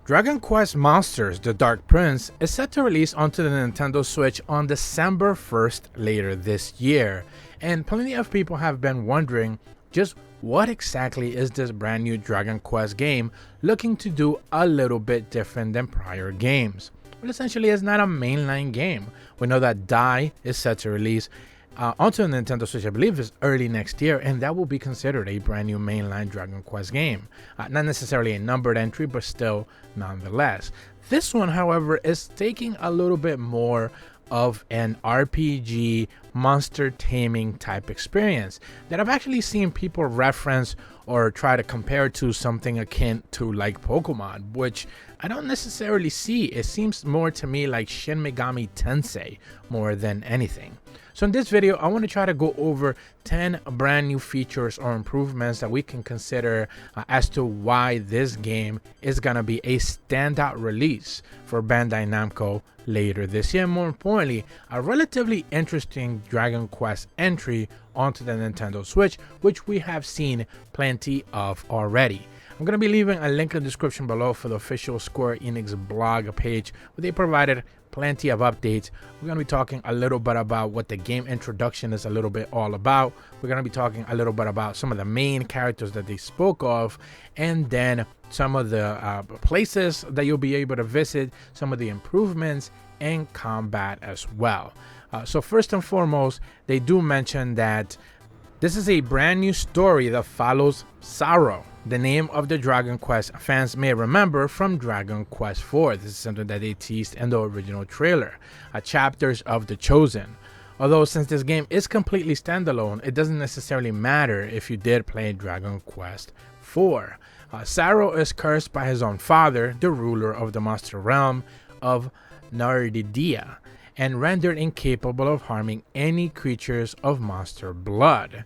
Dragon Quest Monsters: The Dark Prince is set to release onto the Nintendo Switch on December 1st later this year, and plenty of people have been wondering just what exactly is this brand new Dragon Quest game looking to do a little bit different than prior games. Well, essentially it's not a mainline game. We know that Dai is set to release onto the Nintendo Switch, I believe is early next year, and that will be considered a brand new mainline Dragon Quest game. Not necessarily a numbered entry, but still nonetheless. This one, however, is taking a little bit more of an RPG monster taming type experience that I've actually seen people reference or try to compare to something akin to like Pokemon, which I don't necessarily see. It seems more to me like Shin Megami Tensei more than anything. So in this video, I want to try to go over 10 brand new features or improvements that we can consider as to why this game is going to be a standout release for Bandai Namco later this year. More importantly, a relatively interesting Dragon Quest entry onto the Nintendo Switch, which we have seen plenty of already. I'm going to be leaving a link in the description below for the official Square Enix blog page where they provided plenty of updates. We're going to be talking a little bit about what the game introduction is a little bit all about. We're going to be talking a little bit about some of the main characters that they spoke of, and then some of the places that you'll be able to visit, some of the improvements and combat as well. So first and foremost, they do mention that this is a brand new story that follows Sorrow, the name of the Dragon Quest fans may remember from Dragon Quest IV. This is something that they teased in the original trailer, chapters of the Chosen. Although since this game is completely standalone, it doesn't necessarily matter if you did play Dragon Quest IV. Sorrow is cursed by his own father, the ruler of the monster realm of Nardidia, and rendered incapable of harming any creatures of monster blood.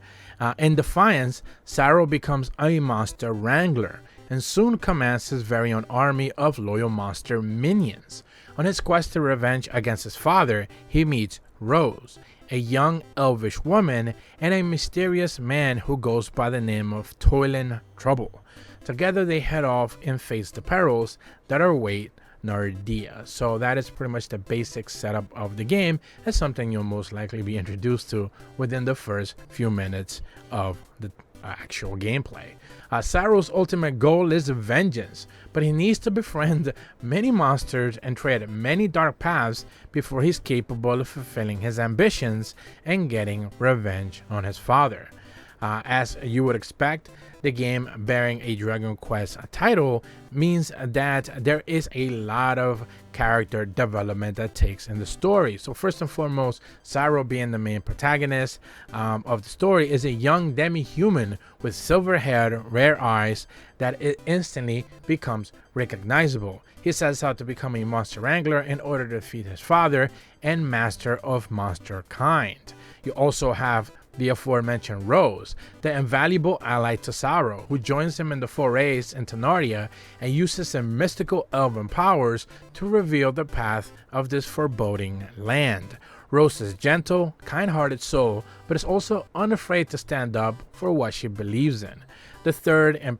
In defiance, Sorrow becomes a monster wrangler and soon commands his very own army of loyal monster minions. On his quest to revenge against his father, he meets Rose, a young elvish woman, and a mysterious man who goes by the name of Toilen Trouble. Together they head off and face the perils that await Nardia. So that is pretty much the basic setup of the game. It's something you'll most likely be introduced to within the first few minutes of the actual gameplay. Sorrow's ultimate goal is vengeance, but he needs to befriend many monsters and tread many dark paths before he's capable of fulfilling his ambitions and getting revenge on his father. As you would expect, the game bearing a Dragon Quest title means that there is a lot of character development that takes in the story. So first and foremost, Sorrow, being the main protagonist of the story, is a young demi-human with silver hair, rare eyes that it instantly becomes recognizable. He sets out to become a monster wrangler in order to defeat his father and master of monster kind. You also have the aforementioned Rose, the invaluable ally to Sorrow, who joins him in the forays into Narnia and uses her mystical elven powers to reveal the path of this foreboding land. Rose is gentle, kind-hearted soul, but is also unafraid to stand up for what she believes in. The third and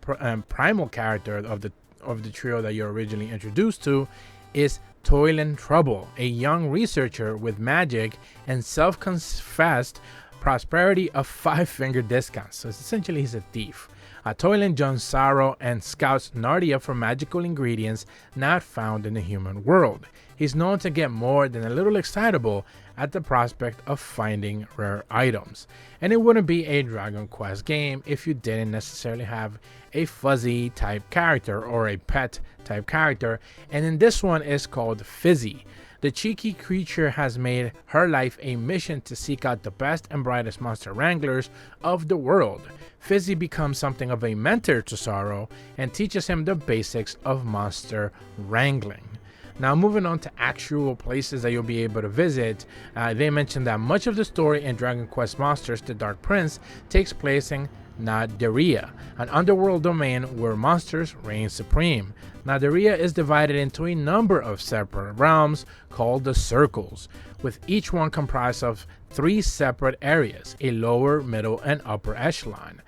primal character of the trio that you're originally introduced to is Toilen Trouble, a young researcher with magic and self-confessed prosperity of 5-finger discounts. So essentially he's a thief. Toilen joins Sorrow and scouts Nardia for magical ingredients not found in the human world. He's known to get more than a little excitable at the prospect of finding rare items. And it wouldn't be a Dragon Quest game if you didn't necessarily have a fuzzy type character or a pet type character, and in this one is called Fizzy. The cheeky creature has made her life a mission to seek out the best and brightest monster wranglers of the world. Fizzy becomes something of a mentor to Sorrow and teaches him the basics of monster wrangling. Now, moving on to actual places that you'll be able to visit, they mentioned that much of the story in Dragon Quest Monsters: The Dark Prince takes place in Naderia, an underworld domain where monsters reign supreme. Naderia is divided into a number of separate realms called the Circles, with each one comprised of 3 separate areas, a lower, middle, and upper echelon.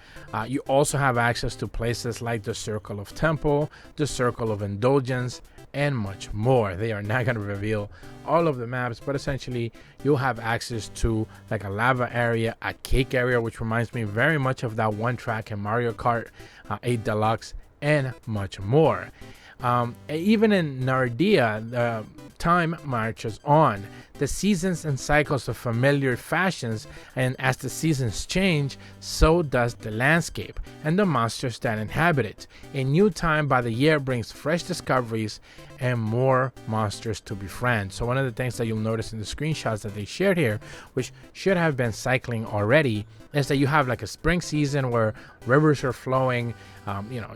You also have access to places like the Circle of Temple, the Circle of Indulgence, and much more. They are not going to reveal all of the maps, but essentially you'll have access to like a lava area, a cake area, which reminds me very much of that one track in Mario Kart 8 Deluxe, and much more. Even in Nardia, the time marches on. The seasons and cycles of familiar fashions, and as the seasons change, so does the landscape and the monsters that inhabit it. A new time by the year brings fresh discoveries and more monsters to befriend. So one of the things that you'll notice in the screenshots that they shared here, which should have been cycling already, is that you have like a spring season where rivers are flowing,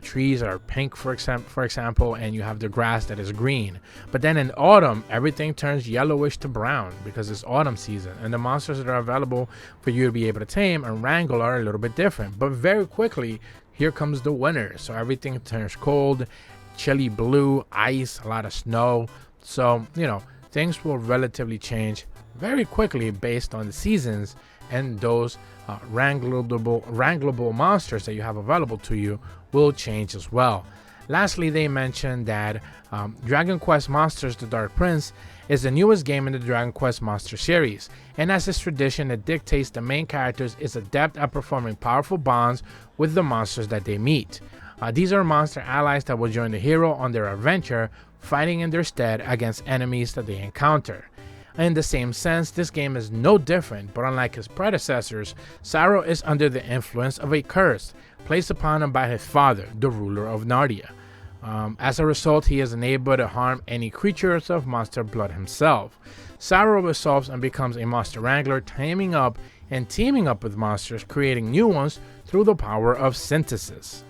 trees are pink, for example, and you have the grass that is green. But then in autumn, everything turns yellowish to brown because it's autumn season, and the monsters that are available for you to be able to tame and wrangle are a little bit different. But very quickly, here comes the winter, so everything turns cold, chilly blue, ice, a lot of snow. So, things will relatively change very quickly based on the seasons, and those wranglable monsters that you have available to you will change as well. Lastly, they mentioned that Dragon Quest Monsters The Dark Prince is the newest game in the Dragon Quest Monster series, and as is tradition, it dictates the main characters is adept at performing powerful bonds with the monsters that they meet. These are monster allies that will join the hero on their adventure, fighting in their stead against enemies that they encounter. In the same sense, this game is no different, but unlike his predecessors, Saro is under the influence of a curse placed upon him by his father, the ruler of Narnia. As a result, he is unable to harm any creatures of monster blood himself. Saro resolves and becomes a monster wrangler, taming up and teaming up with monsters, creating new ones through the power of synthesis.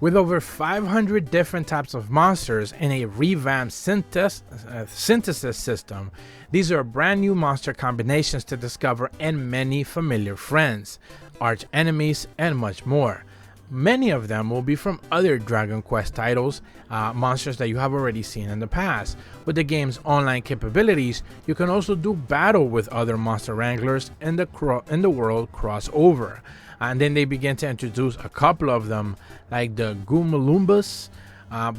With over 500 different types of monsters and a revamped synthesis system, these are brand new monster combinations to discover and many familiar friends, arch enemies, and much more. Many of them will be from other Dragon Quest titles, monsters that you have already seen in the past. With the game's online capabilities, you can also do battle with other monster wranglers in the world crossover. And then they begin to introduce a couple of them, like the Goomalumbas.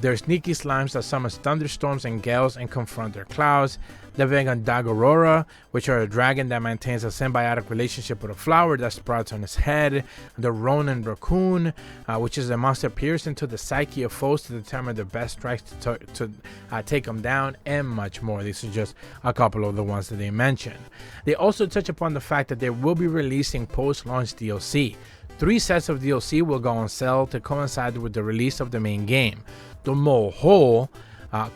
They're sneaky slimes that summon thunderstorms and gales and confront their clouds. The Vegandagorora, which are a dragon that maintains a symbiotic relationship with a flower that sprouts on its head. The Ronin Raccoon, which is a monster pierced into the psyche of foes to determine the best strikes to take them down, and much more. These are just a couple of the ones that they mentioned. They also touch upon the fact that they will be releasing post-launch DLC. 3 sets of DLC will go on sale to coincide with the release of the main game. The Mole Hole,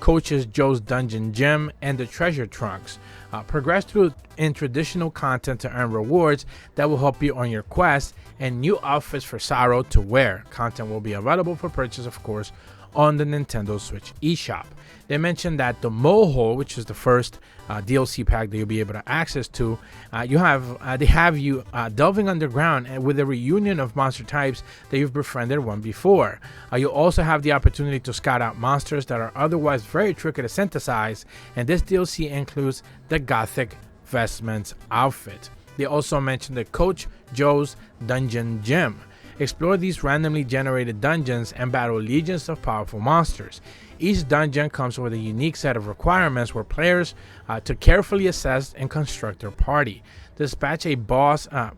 Coach's Joe's Dungeon Gem, and the Treasure Trunks. Progress through in traditional content to earn rewards that will help you on your quest, and new outfits for Saro to wear. Content will be available for purchase, of course, on the Nintendo Switch eShop. They mentioned that the Mole Hole, which is the first DLC pack that you'll be able to access to, they have you delving underground with a reunion of monster types that you've befriended one before. You'll also have the opportunity to scout out monsters that are otherwise very tricky to synthesize, and this DLC includes the Gothic Vestments outfit. They also mentioned the Coach Joe's Dungeon Gem. Explore these randomly generated dungeons and battle legions of powerful monsters. Each dungeon comes with a unique set of requirements for players to carefully assess and construct their party. Dispatch the boss that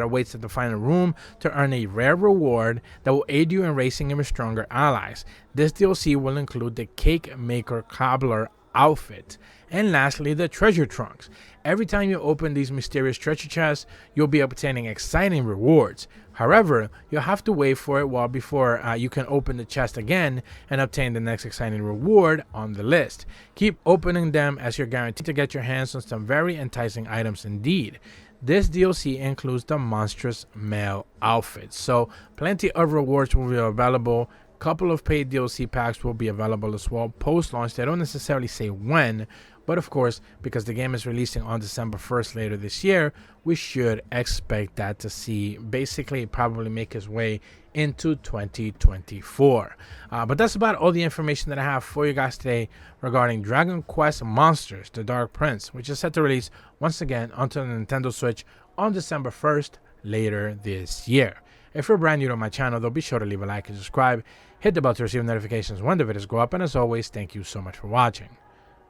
awaits at the final room to earn a rare reward that will aid you in racing even stronger allies. This DLC will include the Cake Maker Cobbler outfit. And lastly, the Treasure Trunks. Every time you open these mysterious treasure chests, you'll be obtaining exciting rewards. However, you'll have to wait for a while before you can open the chest again and obtain the next exciting reward on the list. Keep opening them as you're guaranteed to get your hands on some very enticing items indeed. This DLC includes the monstrous male outfit, so plenty of rewards will be available Couple of paid DLC packs will be available as well post-launch. They don't necessarily say when, but of course, because the game is releasing on December 1st later this year, we should expect that to see basically probably make its way into 2024. But that's about all the information that I have for you guys today regarding Dragon Quest Monsters, The Dark Prince, which is set to release once again onto the Nintendo Switch on December 1st later this year. If you're brand new to my channel, though, be sure to leave a like and subscribe. Hit the bell to receive notifications when the videos go up. And as always, thank you so much for watching.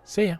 See ya.